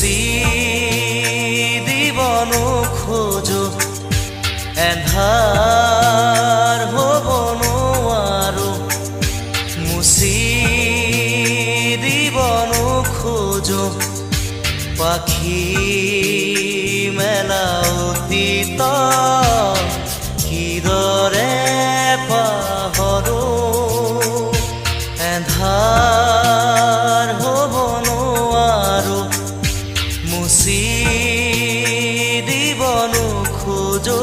মুচি দিবনো খোজো এন্ধাৰ হ'ব নোৱাৰো মুচি দিবনো খোজো পাখি মেলা অতীত কিদৰে পাহৰো এন্ধাৰ হ'ব নোৱাৰো মুচি দিবনো খোজো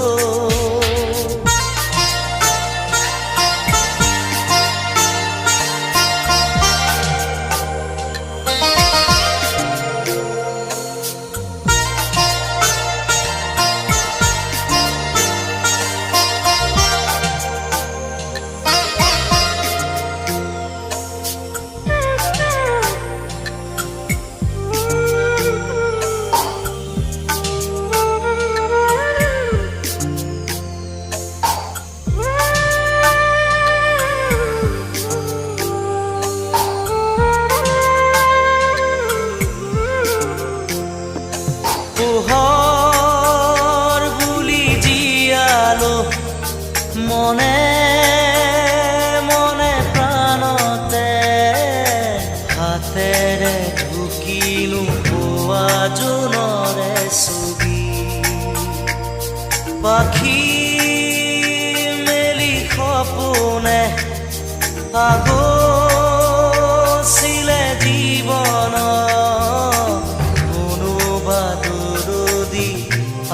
পোহৰ বুলি জীয়ালো মনে মনে প্ৰাণতে হাতেৰে ঢুকিনো পোৱা জোনৰে ছবি পাখি মেলি সপোনে আগছিলে জীৱন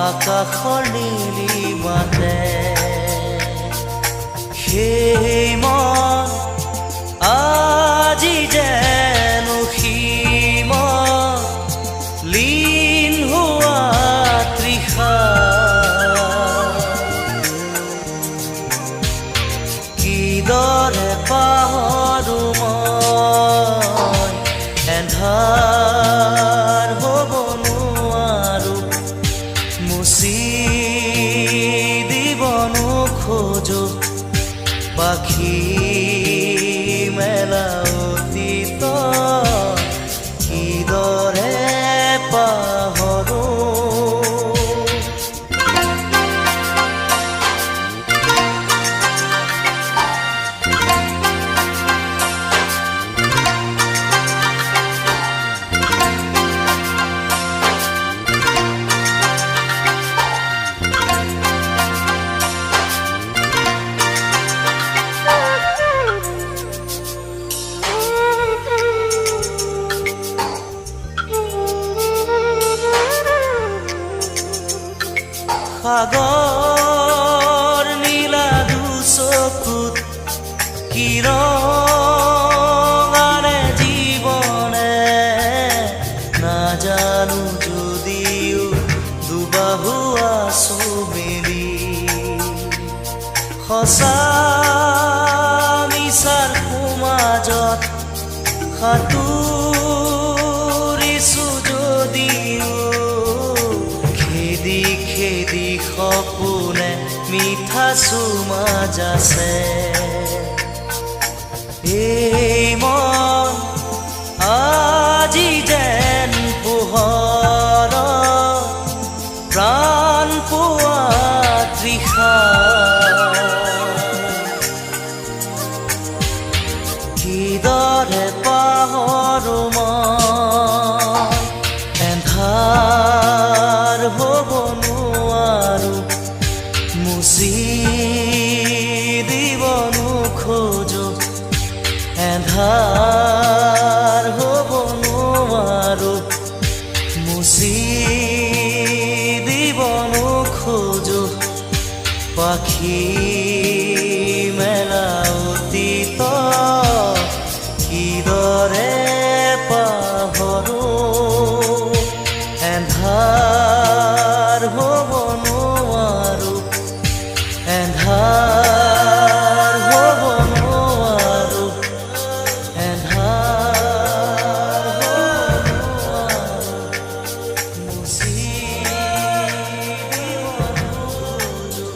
আকাশৰ নীলিমাতে সেই মন আজি যেন সীম লীন হোৱা তৃষা কিদৰে পাহৰো মই এন্ধাৰ হ'ব নোৱাৰো মুচি দিবনো খোজো পাখি মেলা অতীত কিদৰে পাহৰো সাগৰ নীলা দুচকুত কিৰণাৰে জীৱনে নাজানো যদিও দুবাহু আছো মেলি সঁচা মিছাৰ সমাজত সাঁতুৰিছো যদিও খেদি খেদি সপোনে মিঠা চুমা যাছে এই মন আজি যেন পোহৰ প্ৰাণ পোৱা তৃষা কিদৰে পাহৰো মই এন্ধাৰ হ'ব নোৱাৰো মুচি দিবনো খোজো এন্ধাৰ হ'ব নোৱাৰো মুচি দিবনো খোজো পাখি মেলা অতীত কিদৰে পাহৰো এন্ধাৰ হ'ব নোৱাৰো এন্ধাৰ হ'ব নোৱাৰো এন্ধাৰ হ'ব নোৱাৰো মুচি দিবনো খোজো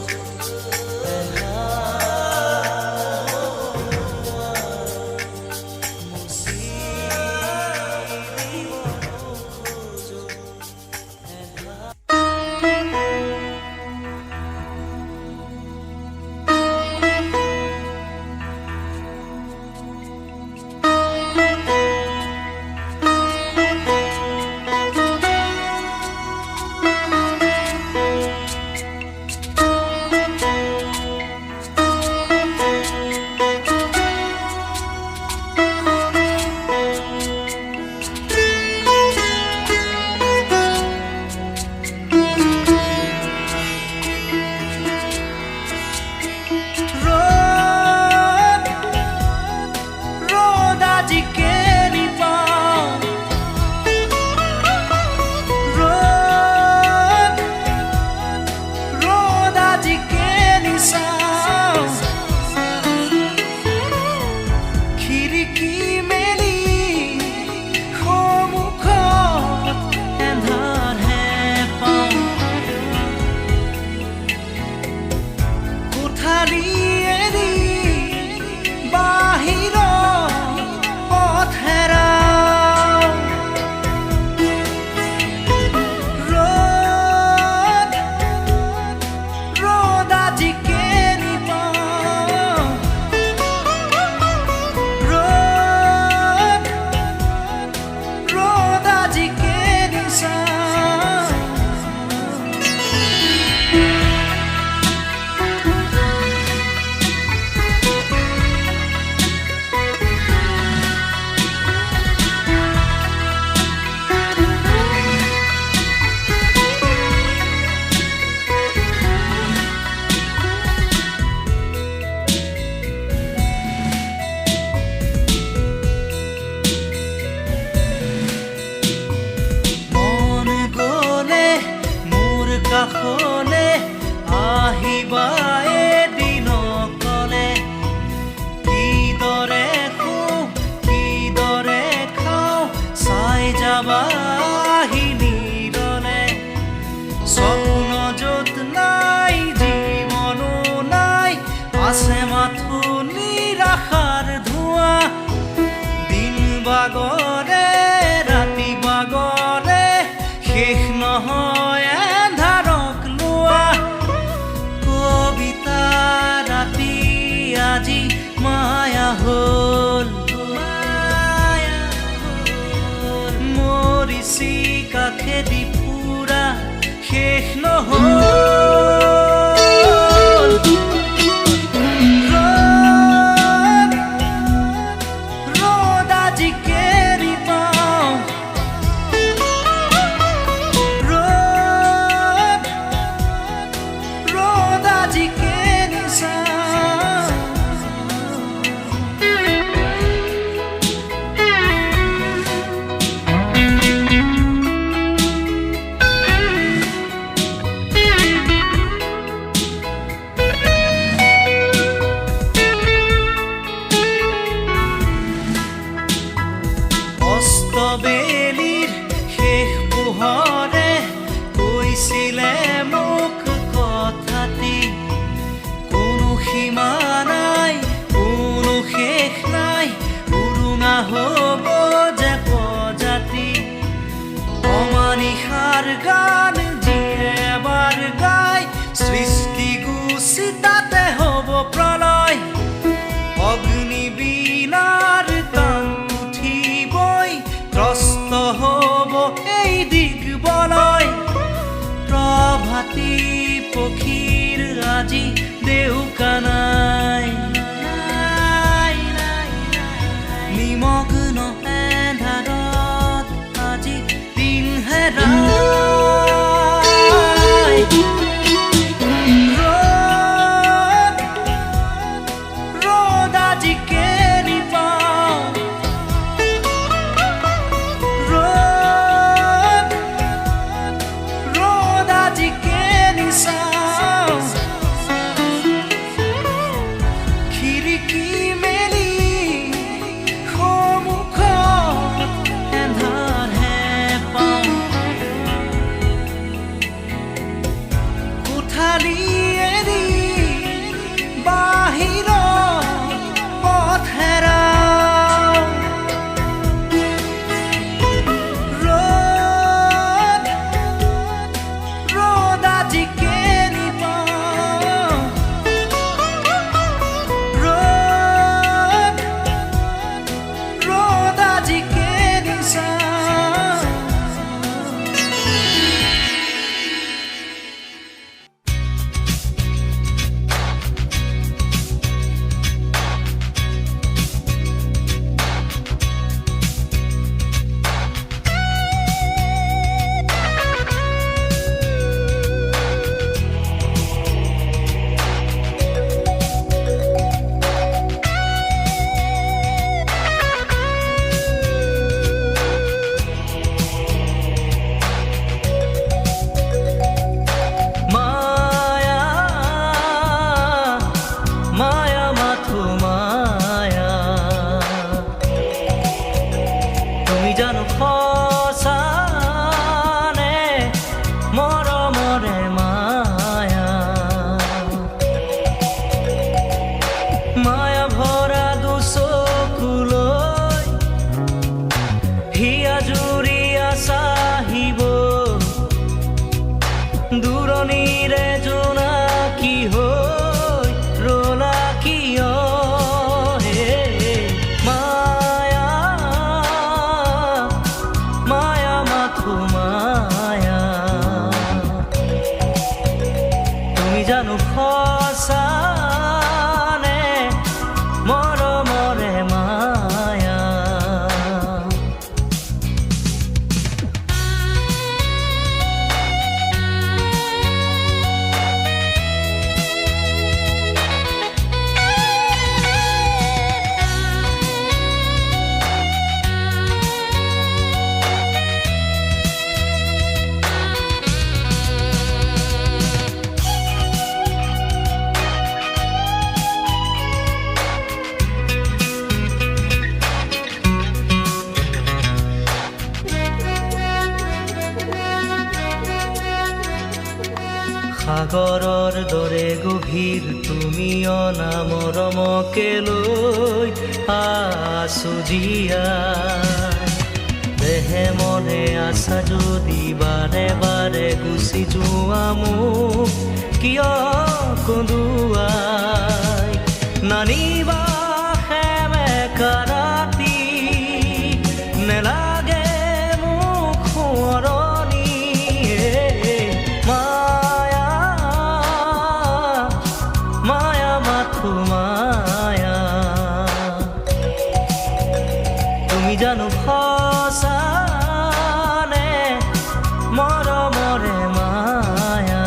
কাষলে আহিবা এদিন অকলে কিদৰে শুওঁ কিদৰে খাওঁ চাই যাবা আহি নীৰলে স্বপ্ন য'ত নাই জীৱনো নাই আছে মাথো নিৰাশাৰ ধোঁৱা দিন বাগৰে ৰাতি বাগৰে শেষ নহয় এন্ধাৰক লোৱা কবিতা ৰাতি আজি মায়া হ'ল মৰিচি কাষেদি ফুৰা শেষ নহ'ল বেলিৰ শেষ পোহৰে কৈছিলে মোক কথাটি কোনো সীমা নাই কোনো শেষ নাই উৰুঙা হ'ব যে প্ৰজাতি অমানিশাৰ গান যিয়ে এবাৰ গায় সৃষ্টি গুচি তাতে হ'ব প্ৰলয় অগ্নিবীণাৰ টান উঠিবই ত্ৰস্ত হ'ব এই দিগবলয় প্ৰভাতী পক্ষীৰ আজি দেউকা নাই নিমগ্ন এন্ধাৰত আজি দিন হেৰাই ৰ'দ আজি কেনি পাওঁ ৰ'দ আজি কেনি চাওঁ খিৰিকী মেলি সন্মুখত এন্ধাৰহে পাওঁ সাগৰৰ দৰে গভীৰ তুমি অনামৰমকে লৈ আছো জীয়াই দেহে মনে আছা যদি বাৰে বাৰে গুচি যোৱা মোক কিয় কন্দুৱাই নানিবা সেমেকা ৰাতি নেলাগে মোক সোঁৱৰণি মায়া মায়া মাথো মায়া তুমি জানো সঁচানে মৰমৰে মায়া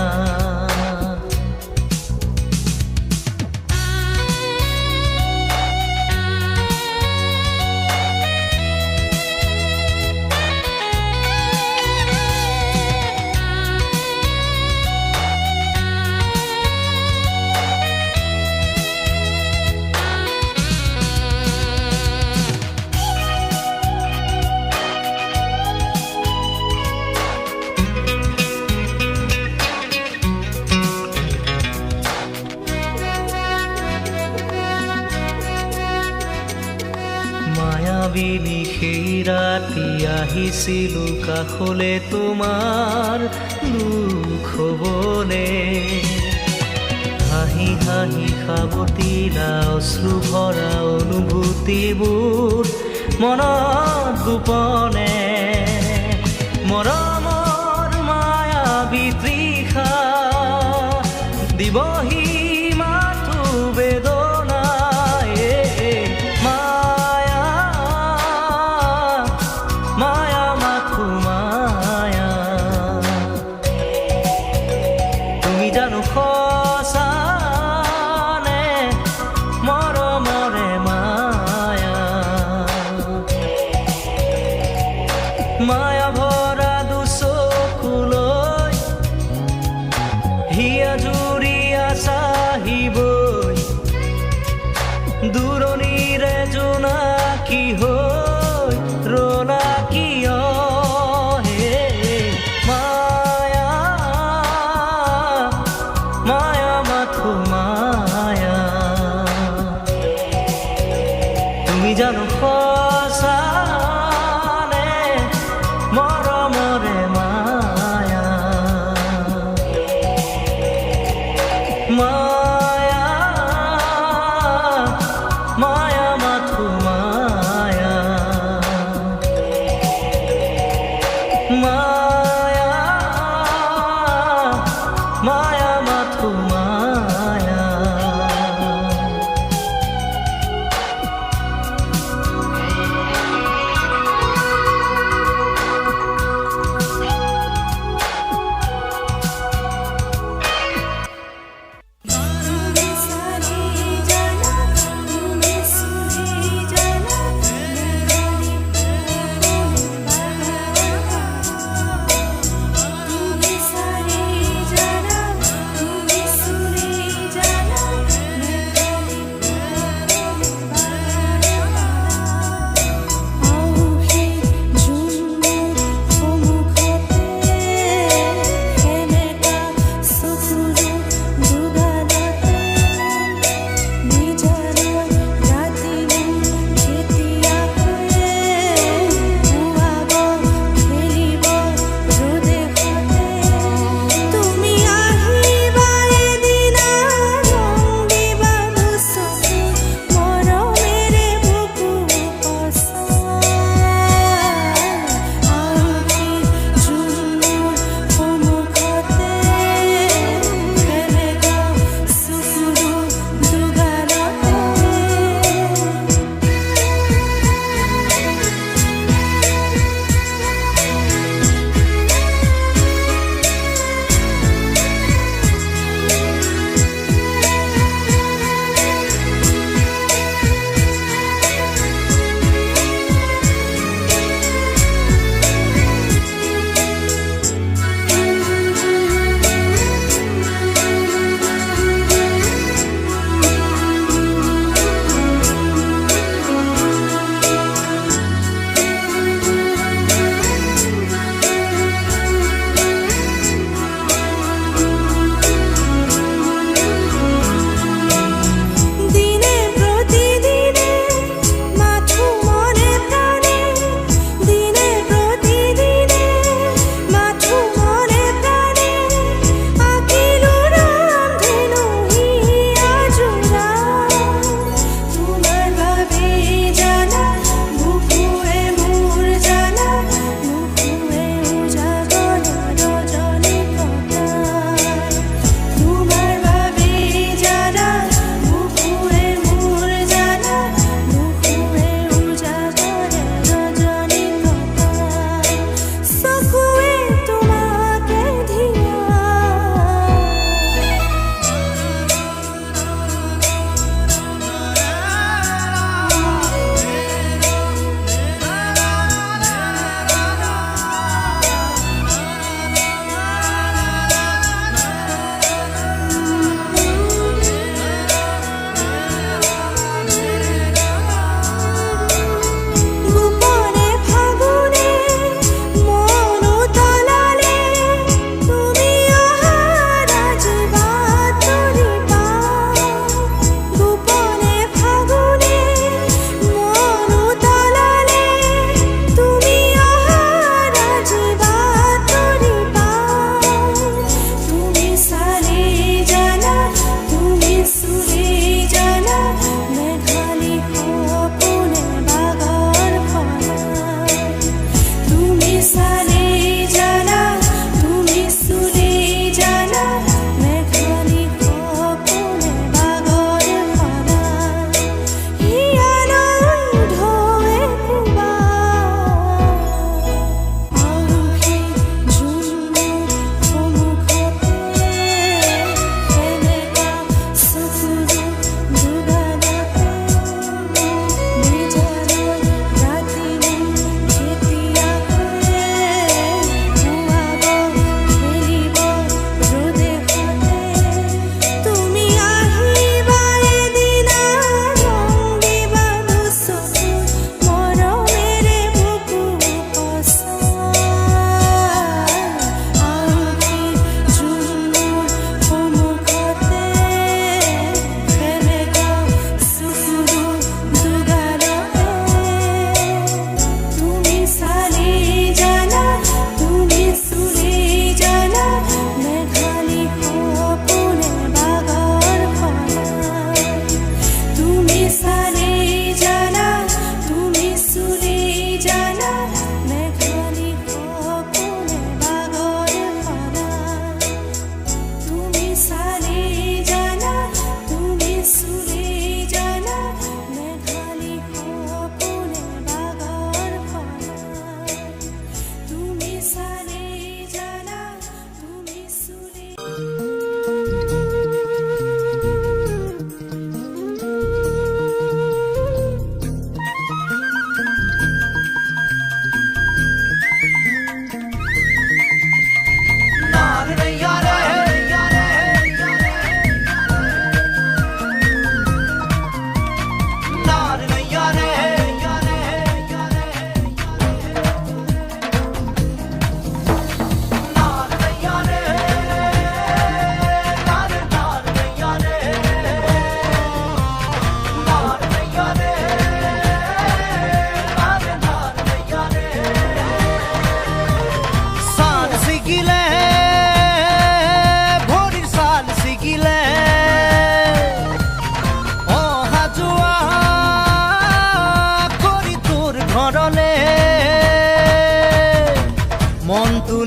মায়াবিনী সেই ৰাতি আহিছিলো কাষলে তোমাৰ দুখ হ'বলে হাঁহি হাঁহি সাৱটিলা অশ্ৰু ভৰা অনুভূতিবোৰ মনত গোপনে মৰমৰ মায়াবী তৃষা দিবহি মাথো বেদনাই মায়া মাথো মায়া তুমি জানো সঁচানে মৰমৰে মায়া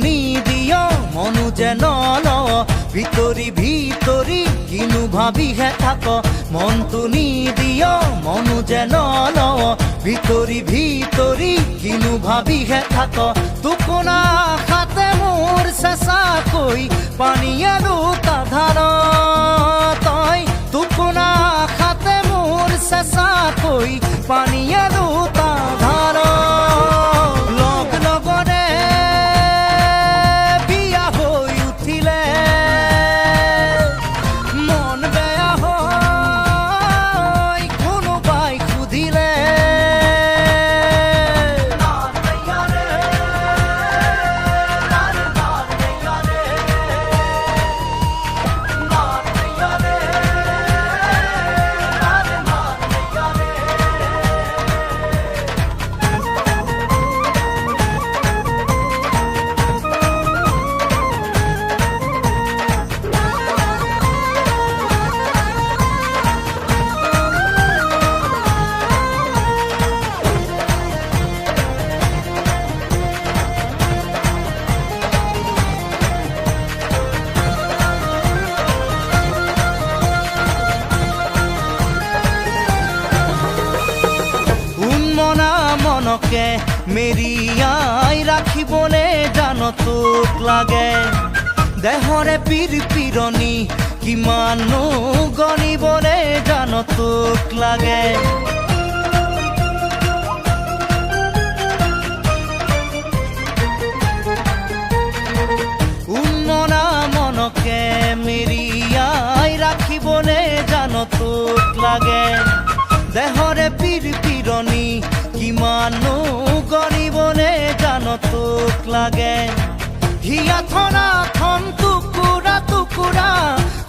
নিদিয় মনু যেন লও ভিতৰি ভিতৰি কিনো ভাবিহে থাক মনটো নিদিয় মনু যেন লও ভিতৰি ভিতৰি কিনো ভাবিহে থাক টোকোনা আশাতে মোৰ চেঁচাকৈ পানী আৰু ধাৰ তই টোকোনা আশাতে মোৰ চেঁচাকৈ পানী আৰু ধাৰ লগ লগৰে বিয়া হৈ উঠিলে মন বেয়া হয় কোনোবাই সুধিলে মনকে মেৰিয়াই ৰাখিবলে জান তোক লাগে দেহৰে পীৰ পীৰণি কিমানো গণিবলে জান তোক লাগে উন্মনা মনকে মেৰিয়াই ৰাখিবলে জান তোক লাগে দেহৰে পীৰ পীৰণি কিমানো গণিবলে জান তোক লাগে হিয়া থনা থন টুকুৰা টুকুৰা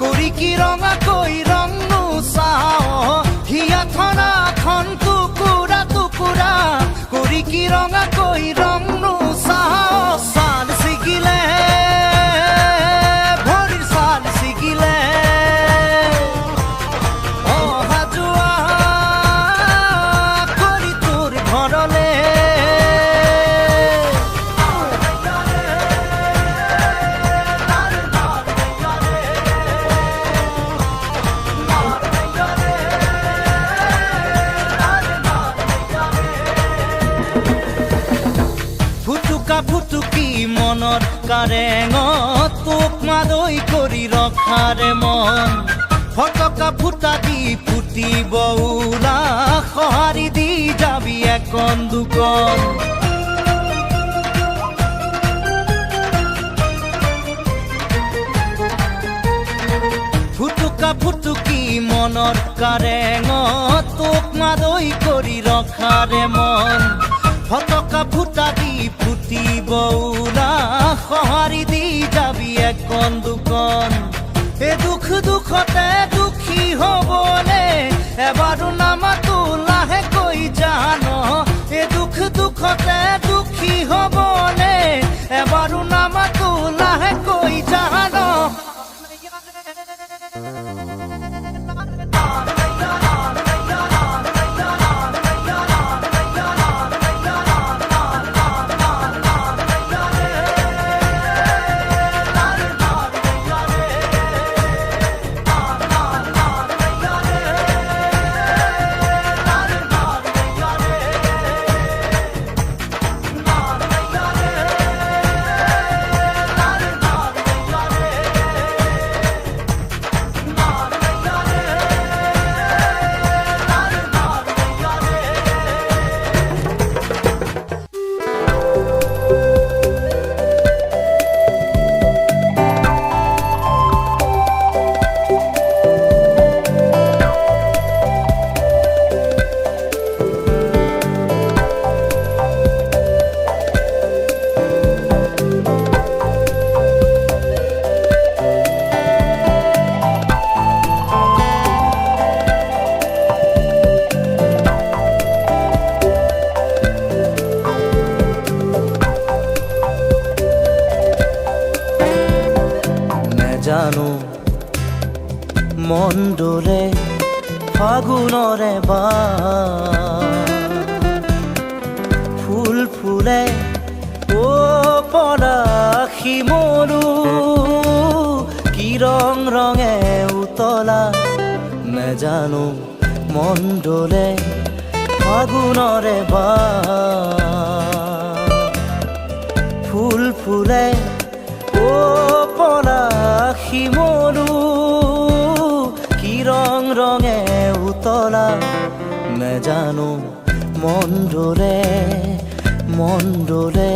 কৰি কি ৰঙাকৈ ৰং নোচাও হিয়া থনা থন টুকুৰা টুকুৰা কৰি কি ৰঙাকৈ ৰং নোচাও চাল ছিগিলে ভৰিৰ চাল ছিগিলে অহা যোৱা কৰি তোৰ ঘৰলে ফুটুকি মনত কাৰেঙত তোক মাদৈ কৰি ৰখাৰে মন ফটকা ফুটা দি ফুটিব উৰা সঁহাৰি দি যাবি একন দুকন ফুটুকি মনৰ কাৰেঙত তোক মাদৈ কৰি ৰখাৰে মন ফটকা ফুটা দি ফুটিব উৰা সঁহাৰি দি যাবি একন দুকন এ দুখ দুখতে দুখী হবলে এবাৰো নামাতো লাহেকৈ জান এ দুখ দুখতে দুখী হবলে এবাৰো নামাতো লাহেকৈ জান জানো মন দোলে ফাগুনৰে ফুল ফুলে ও পৰাগ শিমলু কি ৰঙে উতলা নেজানো মন ডোলে ফাগুনৰে ফুল ফুলে ও পলাশ শিমলু কি ৰঙে উতলা নেজানো মন ডোলে মন ডোলে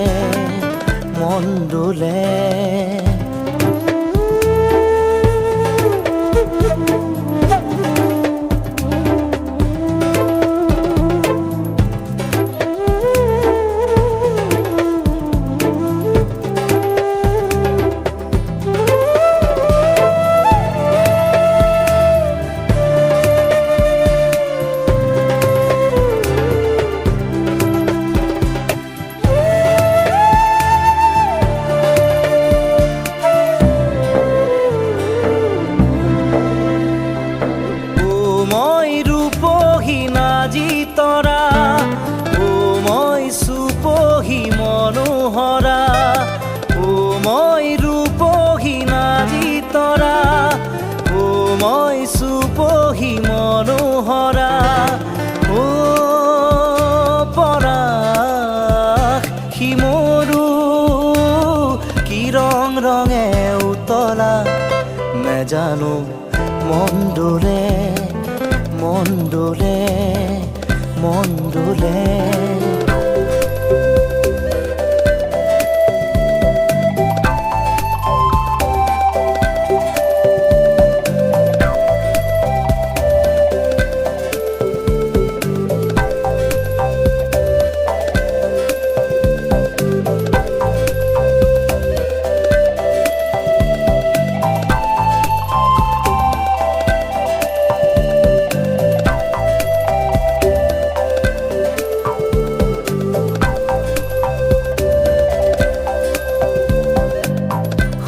মন ডোলে তৰা ও মই সুপহি মনোহৰা ও মই ৰূপহী নাজি তৰা ও মই সুপহি মনোহৰা ও পৰাশ শিমলু কি ৰঙে উতলা নেজানো মন ডোলে মন ডোলে মন ডোলে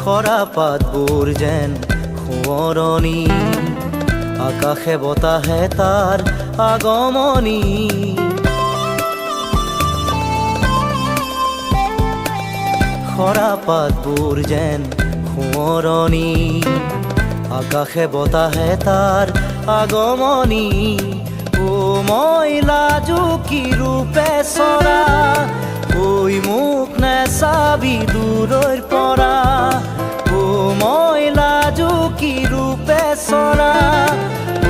খৰা পাতবোৰ যেন সোঁৱৰণি আকাশে বতাহে তাৰ আগমনি খৰা পাতবোৰ যেন সোঁৱৰণি আকাশে বতাহে তাৰ আগমনি ও মই লাজুকী ৰূপে চৰা ঐ মোক নেচাবি দূৰৈৰ পৰা ও মই লাজুকী ৰূপে চৰা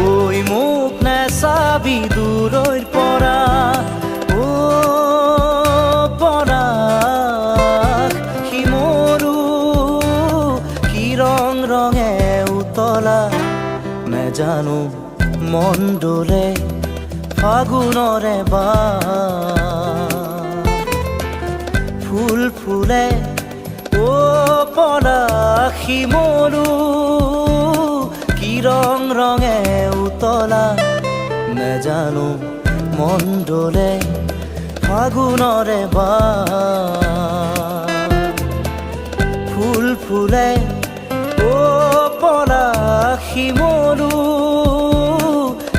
ঐ মোক নেচাবি দূৰৈৰ পৰা ও পৰাশ শিমলু কি ৰঙে উতলা নেজানো মন ডোলে ফাগুনৰে ফুল ফুলে ও পলাশ শিমলু কি ৰঙে উতলা নেজানো মন ডোলে ফাগুনৰে ফুল ফুলে ও পলাশ শিমলু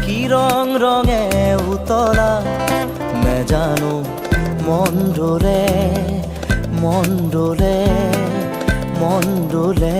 কি ৰঙে উতলা নেজানো মন ডোলে মন ডোলে মন ডোলে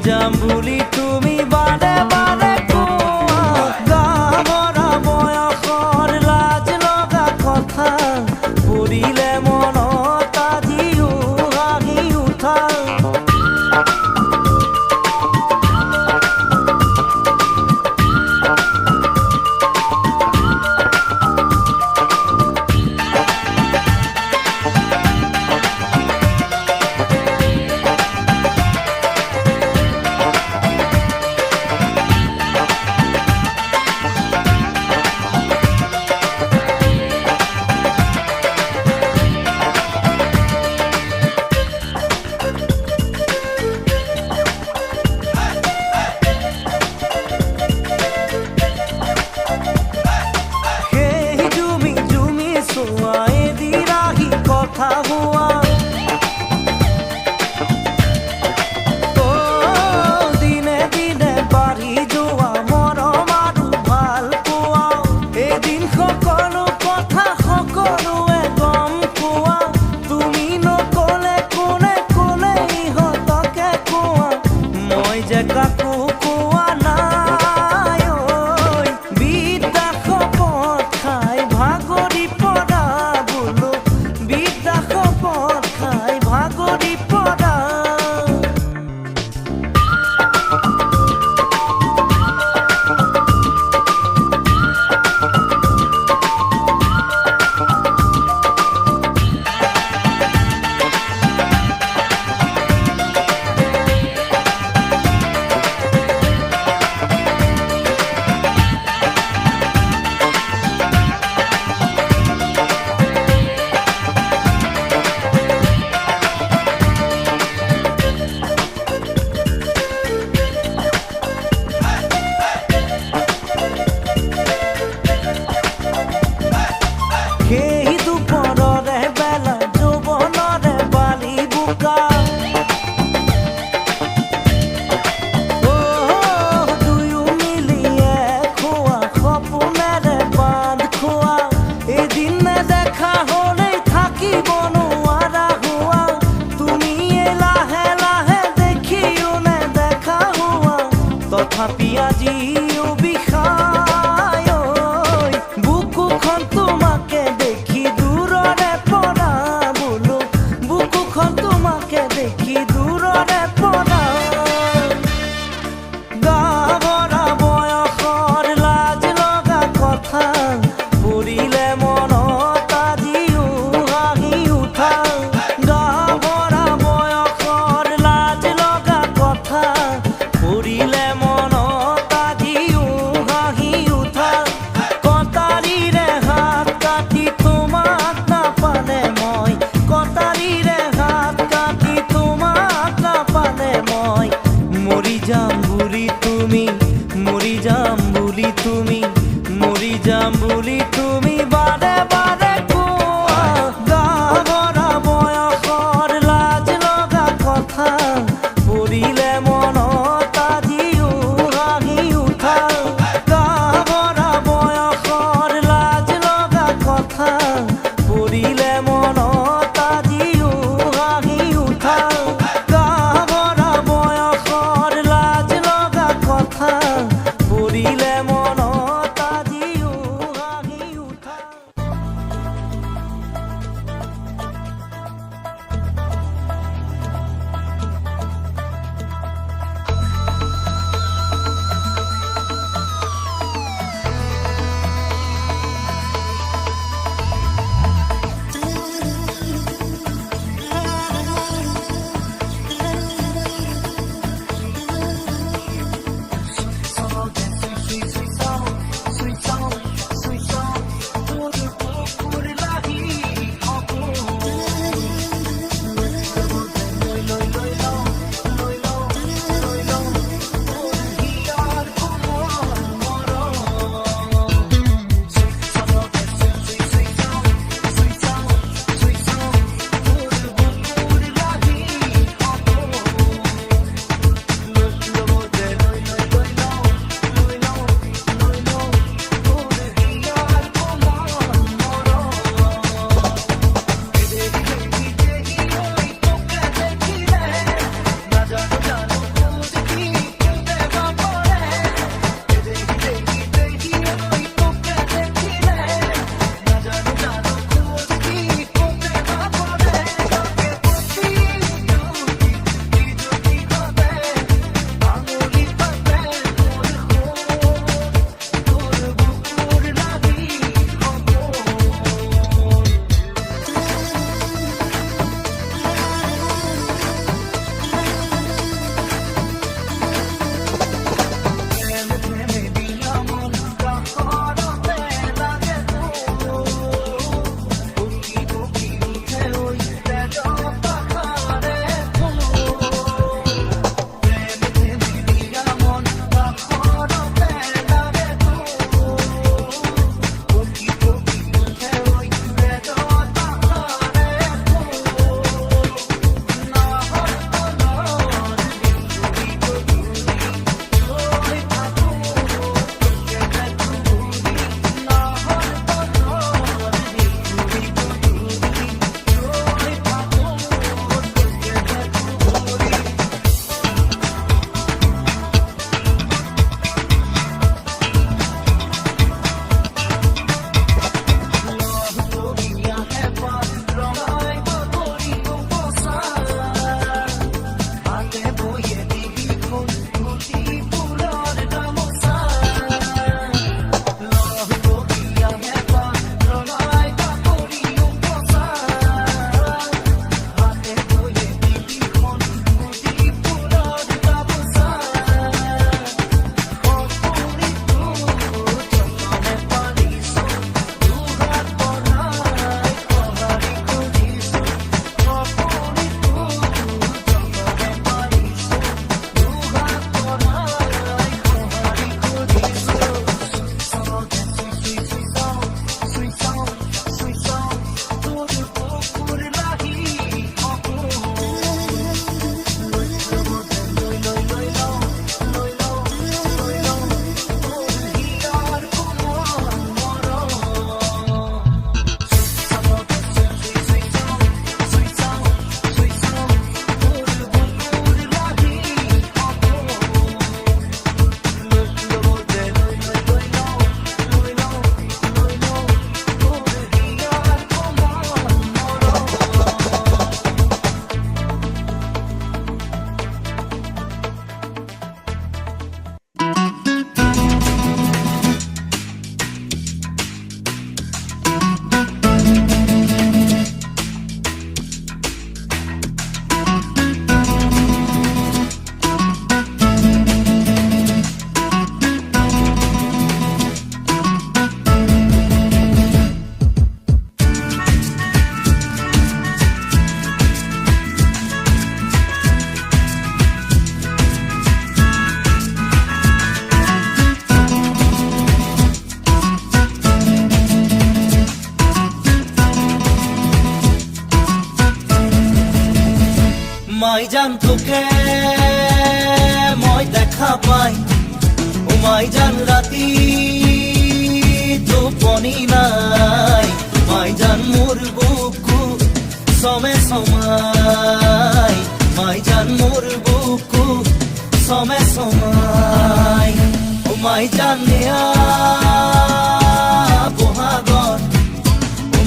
যাম বুলি তুমি বাৰে বাৰে কোৱা গাভৰা বয়সৰ লাজ লগা কথা পৰিলে কথা হোৱা দিনে দিনে বাঢ়ি যোৱা মৰম আৰু ভাল পোৱা এদিন সকলো কথা সকলোৱে গম পোৱা তুমি নকলে কোনে কোনে ইহঁতকে কোৱা মই যে কাকো কোৱা নাই বিদ্যা শপত খাই ভাগৰি পৰা বোলো বিদ্যা শপত খাই ভাগৰি পৰা সেই দুপৰৰে বেলা যৌৱনৰে বালি বোকা দুয়ো মিলিয়ে খোৱা সপোনেৰে বান্ধ খোৱা এদিন নেদেখা হ'লেই থাকিব নোৱাৰা হোৱা তুমি লাহে লাহে দেখিও নেদেখা হোৱা তথাপি আজিও বিষায় বুকুখন তোমাকে দেখি দূৰৰে পৰা বোলো বুকুখন তোমাকে দেখি দূৰৰে পৰা গাভৰা বয়সৰ লাজ লগা কথা পৰিলে মনত আজিও হাঁহি উঠা গাভৰা বয়সৰ লাজ লগা কথা পৰিলে মনত আজিও হাঁহি উঠা কটাৰীৰে হাত কাটি তোমাক নাপালে মই কটাৰীৰে হাত কাটি তোমাক নাপালে মই মৰি যাম বুলি তুমি মৰি যাম বুলি তুমি মৰি যাম বুলি তুমি বাৰে বাৰে কোৱা গাভৰা বয়সৰ লাজ লগা কথা পৰিলে মনত আজিও হাঁহি উঠা গাভৰা বয়সৰ লাজ লগা কথা পৰিলে মনত আজিও হাঁহি উঠা গাভৰা বয়সৰ লাজ লগা কথা পৰিলে মনত আজিও হাঁহি উঠা মাই জান তোকে মই দেখা পাই মাই জান রাতি টোপনি নাই মাই জান মোর বুকু সমে সমাই মাই জান মোর বুকু সমে সমাই মাই জান নিয়া বহাগত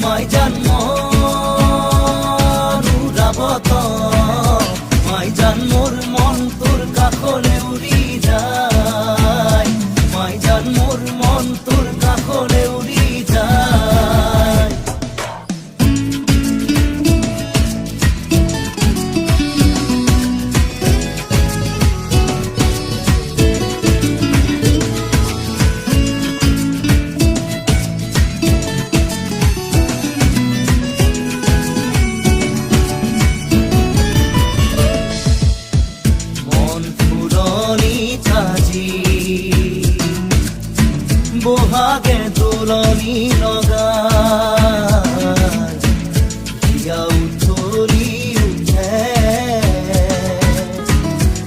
মাই জান মনুরাবত মাই জান মোর মন তোর কাষলে উৰি যায় মাই জান মোৰ মন তোৰ কাষলে উৰি যায় বহাগে দোলনি লগাই হিয়া উঠলি উঠে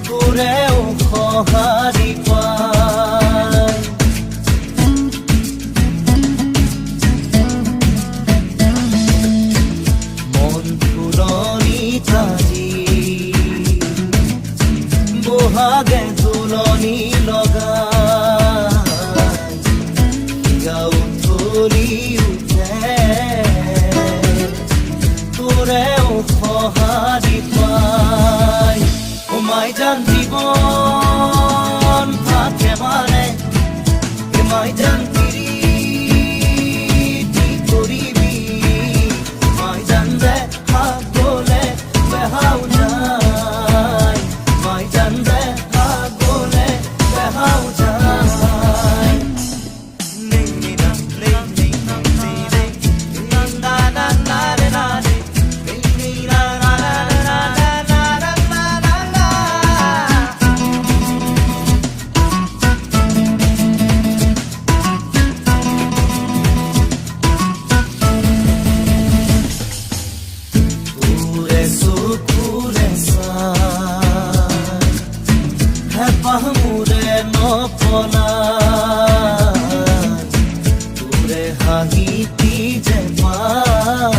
তোৰেও সঁহাৰি পাই মন ফুলনি তাজি বহাগে দোলনি লগাই তোৰেও সঁহাৰি পাই মাই জান জীৱন থাকে মানে মাই জান পিৰিতি কৰিবি মাই জান যে আগলে বেহাও যায় মাই জান যে আগলে বেহাও যায় পাহমুৰে নপলাই তোৰে হাঁহিতি যে পাই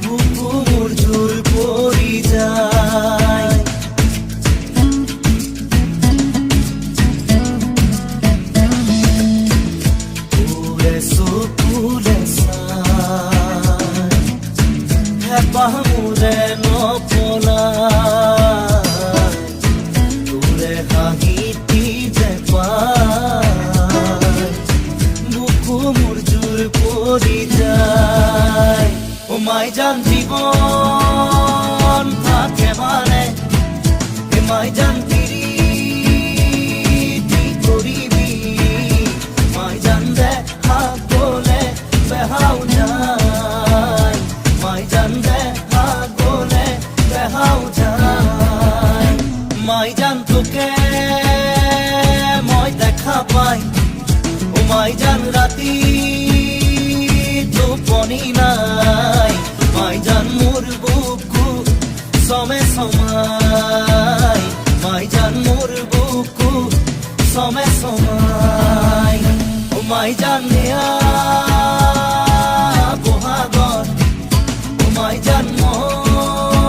বুকু মোৰ জোৰ পৰি যায় তোৰে চকুৰে চাই পাহমুৰে নপলাই হাঁহিতি যে পাই বুকু মোৰ জোৰ পৰি যায় মাই জান জীৱন থাকে মানে মাই জান পিৰিতি কৰিবি মাই জান যে আগলে বেহাও যায় মাই জান যে আগলে বেহাও যায় মাই জান তোকে মই দেখা পাই মাই জান রাতি টোপনি নাই মাই জান মোর বুকু সমে সমাই মাই জান মোর বুকু সমে সমাই মাই জান নিয়া বহাগত মাই জান মনুরাবত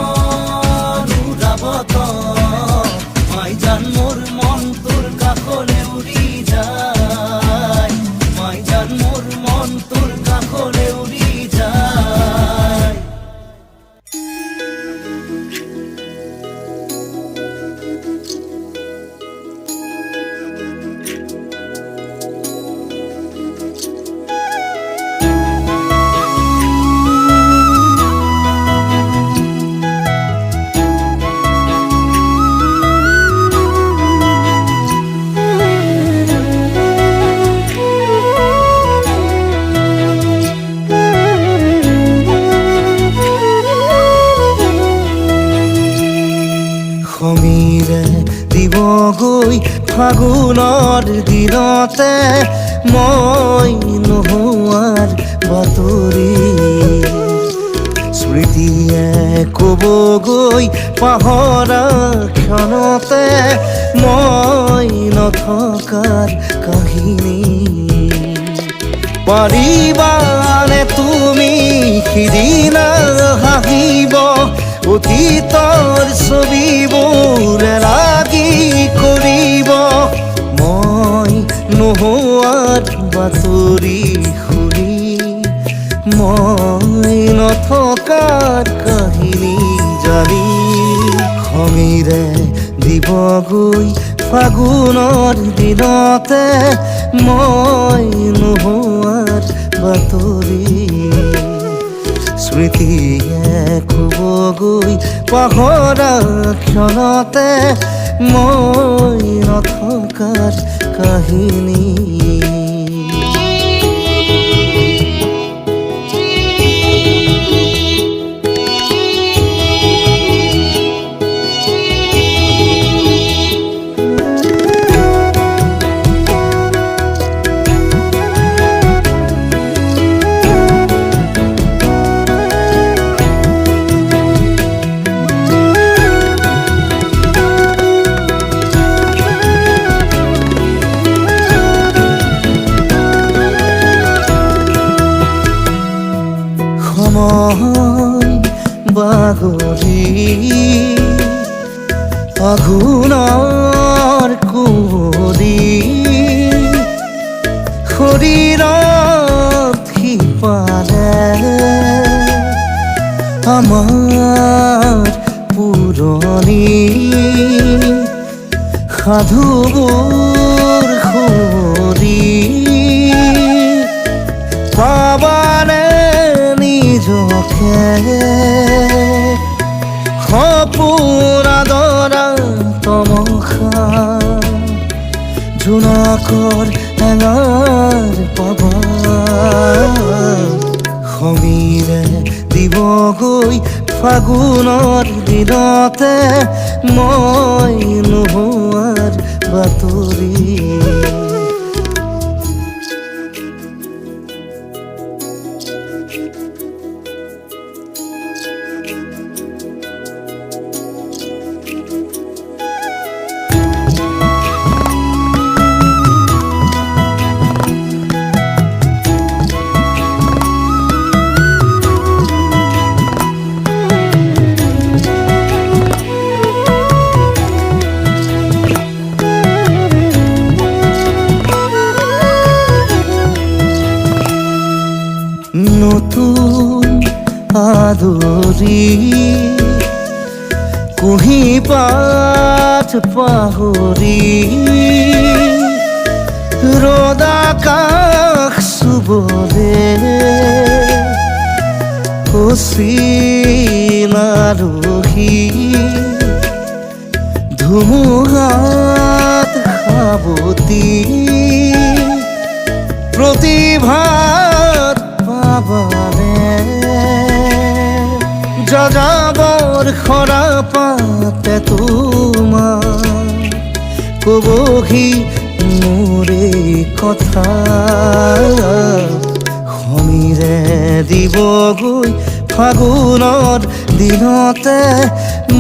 মাই জান মোর মন তোর কাষলে উৰি যায় মাই জান মোৰ মন তোৰ কাষলে উৰি যায় সমীৰে দিবগৈ ফাগুনৰ দিনতে মই নোহোৱাৰ বাতৰি স্মৃতিয়ে ক'বগৈ পাহৰা ক্ষণতে মই নথকাৰ কাহিনী পাৰিবানে তুমি সিদিনা হাঁহিব অতীতৰ ছবিবোৰ লাগি কৰিব মই নোহোৱাৰ বাতৰি শুনি মই নথকাৰ কাহিনী জানি খঙেৰে দিবগৈ ফাগুনৰ দিনতে মই নোহোৱাৰ বাতৰি স্মৃতিয়ে ক'বগৈ পাহৰা ক্ষণতে মই নথকাৰ কাহিনী বাগৰি আঘোণৰ কুঁৱলী শৰীৰত সিপালে আমাৰ পুৰণি সাধুবোৰ সুৰি পাবানে নিজকে সপোন আদৰা তমসা জোনাকৰ এঙাৰ পাবা সমীৰে দিবগৈ ফাগুনৰ দিনতে মই নোহোৱাৰ বাতৰি নতুন আদৰি কুঁহি পাত পাহৰি ৰ'দ আকাশ চুবলে অচিন আলহী ধুমুহাত সাৱতি প্ৰতিভাত পাবানে যাযাবৰ খৰা পাতে তোমাৰ ক'বহি মোৰে কথা সমীৰে দিবগৈ ফাগুনৰ দিনতে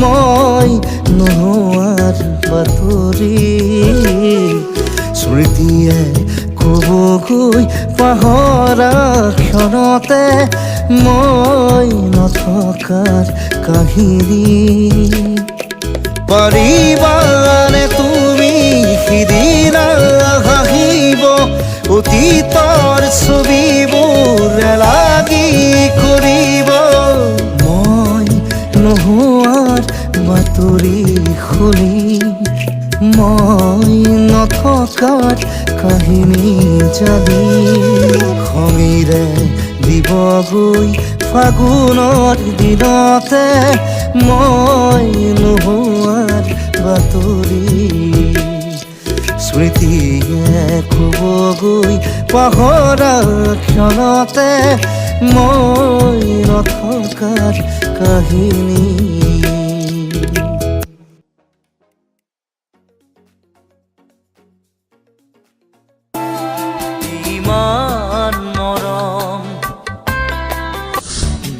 মই নোহোৱাৰ বাতৰি স্মৃতিয়ে ক'বগৈ পাহৰা ক্ষণতে মই নথকাৰ কাহিনী পাৰিবানে তুমি সিদিনা হাঁহিব অতীতৰ ছবিবোৰ লাগি কৰিব মই নোহোৱাৰ বাতৰি শুনি মই নথকাৰ কাহিনী জানি খঙেৰে দিবগৈ ফাগুনৰ দিনতে মই নোহোৱাৰ বাতৰি স্মৃতিয়ে ক'বগৈ পাহৰা ক্ষণতে মই নথকাৰ কাহিনী ইমান মৰম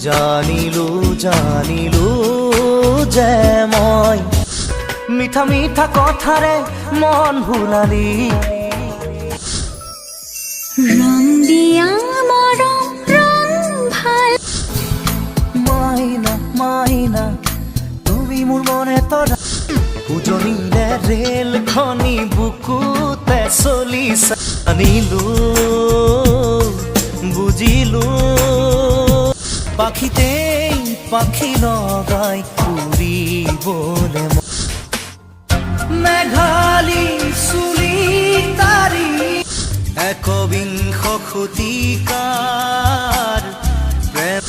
জানিলো জানিলো যে মই মিঠা মিঠা কথাৰে মন ভুলালি ৰং দিয়া মৰম ৰং ভাল মাইনা মাইনা তুমি মোৰ মনে তৰা উজনিলে ৰেলখনি বুকুতে চলিছে আনিলো বুজিলো পাখিতেই পাখি লগাই উৰিবলে মেঘালী চুলি তাৰি একবিংশ শতিকাৰ প্ৰেম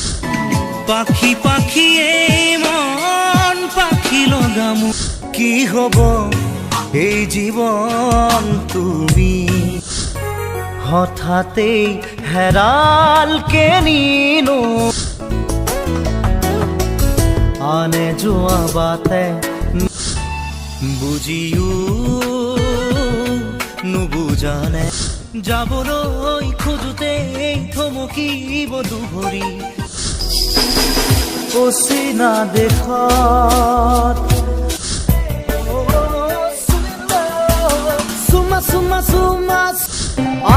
পাখি পাখিয়ে মন পাখি লগামো কি হব এই জীৱন তুমি হঠাতেই হেৰাল কেনিনো আনে যোৱা বাটে বুজিও নুবুজানে যাবলৈ খোজোতেই থমকিব দুভৰি অচিনা দেশত চুমা চুমা চুমা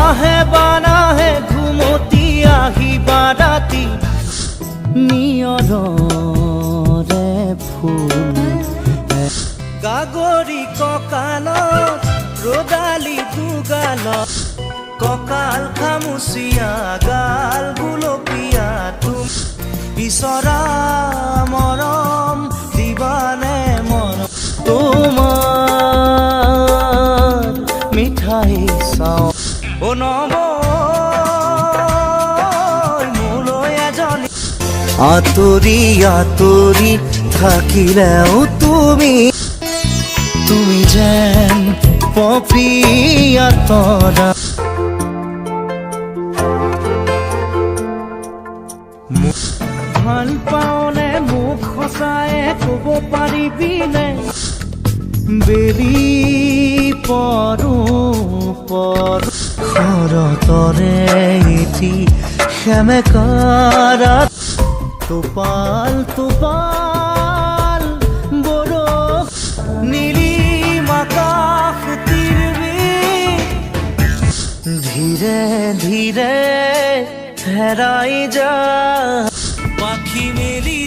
আহে বানাহে ঘুমতি আহিবা ৰাতি নিয়ৰে ফুল গাগৰি কঁকালত ৰদালি দুগালত কঁকাল খামুচিয়া গাল গুলপীয়া তুম বিচৰা মৰম দিবানে মৰম তোমাৰ মিঠাই চাওঁ অ নম মোলৈ এজনী আঁতৰি আঁতৰি থাকিলেও তুমি তুমি যেন পপিয়া তৰা ভাল পাওনে মোক সঁচায়ে ক'ব পাৰিবিনে বেলি পৰো পৰো শৰতৰে এটি সেমেকাৰাত টোপাল টোপাল বৰষ নীলিম আকাশ তিৰবি ধীৰে ধীৰে হেৰাই যা পাখি মেলি